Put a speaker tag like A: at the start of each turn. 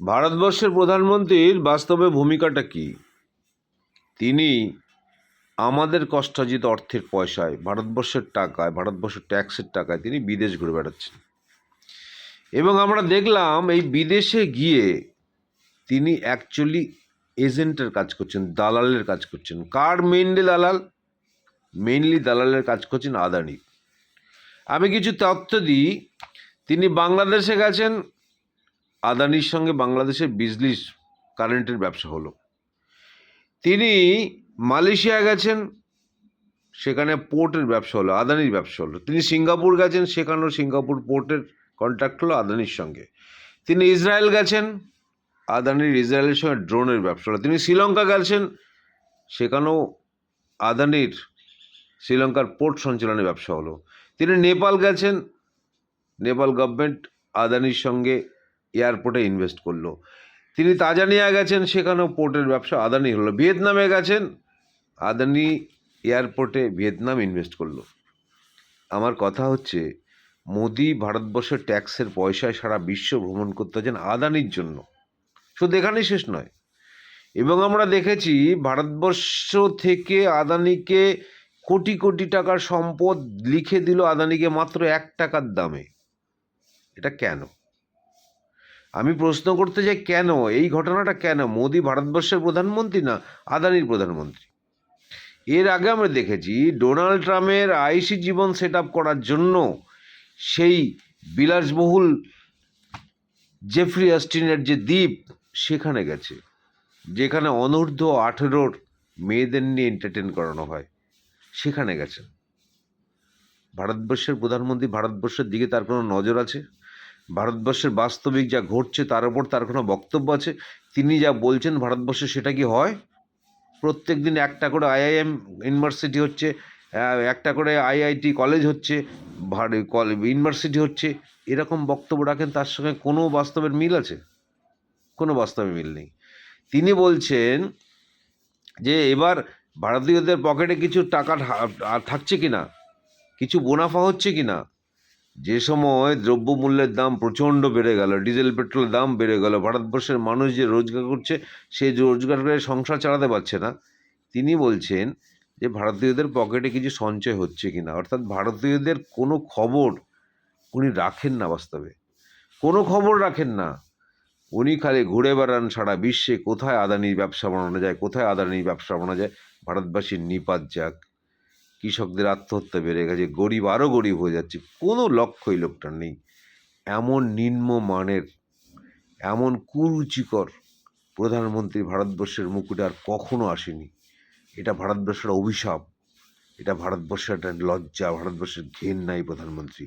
A: ভারতবর্ষের প্রধানমন্ত্রীর বাস্তবে ভূমিকাটা কি? তিনি আমাদের কষ্টার্জিত অর্থের পয়সায়, ভারতবর্ষের টাকায়, ভারতবর্ষের ট্যাক্সের টাকায় তিনি বিদেশ ঘুরে বেড়াচ্ছেন। এবং আমরা দেখলাম এই বিদেশে গিয়ে তিনি অ্যাকচুয়ালি এজেন্টের কাজ করছেন, দালালের কাজ করছেন। কার মেইনলি দালাল? মেইনলি দালালের কাজ করছেন আদানি। আমি কিছু তথ্য দিই। তিনি বাংলাদেশে গেছেন, আদানির সঙ্গে বাংলাদেশের বিজলি কারেন্টের ব্যবসা হলো। তিনি মালয়েশিয়া গেছেন, সেখানে পোর্টের ব্যবসা হলো, আদানির ব্যবসা হলো। তিনি সিঙ্গাপুর গেছেন, সেখানেও সিঙ্গাপুর পোর্টের কন্ট্রাক্ট হলো আদানির সঙ্গে। তিনি ইসরায়েল গেছেন, আদানির ইসরায়েলের সঙ্গে ড্রোনের ব্যবসা হলো। তিনি শ্রীলঙ্কা গেছেন, সেখানেও আদানির শ্রীলঙ্কার পোর্ট সঞ্চালনের ব্যবসা হলো। তিনি নেপাল গেছেন, নেপাল গভর্নমেন্ট আদানির সঙ্গে এয়ারপোর্টে ইনভেস্ট করলো। তিনি তানজানিয়া গেছেন, সেখানেও পোর্টের ব্যবসা আদানি হলো। ভিয়েতনামে গেছেন, আদানি এয়ারপোর্টে ভিয়েতনাম ইনভেস্ট করলো। আমার কথা হচ্ছে, মোদি ভারতবর্ষের ট্যাক্সের পয়সায় সারা বিশ্ব ভ্রমণ করতে হচ্ছেন আদানির জন্য। শুধু এখানেই শেষ নয়, এবং আমরা দেখেছি ভারতবর্ষ থেকে আদানিকে কোটি কোটি টাকার সম্পদ লিখে দিল আদানিকে মাত্র 1 টাকার দামে। এটা কেন? আমি প্রশ্ন করতে চাই, কেন এই ঘটনাটা? কেন মোদি ভারতবর্ষের প্রধানমন্ত্রী না আদানির প্রধানমন্ত্রী? এর আগে আমরা দেখেছি ডোনাল্ড ট্রাম্পের আইসি জীবন সেট আপ করার জন্য সেই বিলাসবহুল জেফ্রি অ্যাস্টিনের যে দ্বীপ, সেখানে গেছে, যেখানে অনূর্ধ্ব 18 মেয়েদের নিয়ে এন্টারটেন করানো হয়, সেখানে গেছেন। ভারতবর্ষের প্রধানমন্ত্রী, ভারতবর্ষের দিকে তার কোনো নজর আছে? ভারতবর্ষের বাস্তবিক যা ঘটছে তার ওপর তার কোনো বক্তব্য আছে? তিনি যা বলছেন ভারতবর্ষে সেটা কি হয়? প্রত্যেক দিন একটা করে আইআইএম ইউনিভার্সিটি হচ্ছে, একটা করে আইআইটি কলেজ হচ্ছে, ইউনিভার্সিটি হচ্ছে, এরকম বক্তব্য রাখেন, তার সঙ্গে কোনো বাস্তবের মিল আছে? কোনো বাস্তবে মিল নেই। তিনি বলছেন যে এবার ভারতীয়দের পকেটে কিছু টাকা থাকছে কিনা, কিছু মুনাফা হচ্ছে কিনা। যে সময় দ্রব্যমূল্যের দাম প্রচণ্ড বেড়ে গেল, ডিজেল পেট্রোলের দাম বেড়ে গেল, ভারতবর্ষের মানুষ যে রোজগার করছে সেই রোজগার করে সংসার চালাতে পারছে না, তিনি বলছেন যে ভারতীয়দের পকেটে কিছু সঞ্চয় হচ্ছে কিনা। অর্থাৎ ভারতীয়দের কোনো খবর উনি রাখেন না, বাস্তবে কোনো খবর রাখেন না। উনি খালি ঘুরে বেড়ান সারা বিশ্বে, কোথায় আদানির ব্যবসা বানানো যায়, কোথায় আদানির ব্যবসা বানানো যায়। ভারতবাসীর নিপাত যাক, কৃষকদের আত্মহত্যা বেড়ে গেছে, গরিব আরও গরিব হয়ে যাচ্ছে, কোনো লক্ষ্যই লোকটার নেই। এমন নিম্নমানের, এমন কুরুচিকর প্রধানমন্ত্রী ভারতবর্ষের মুকুটে আর কখনো আসেনি। এটা ভারতবর্ষের অভিশাপ, এটা ভারতবর্ষের একটা লজ্জা, ভারতবর্ষের ঘেন্না এই প্রধানমন্ত্রী।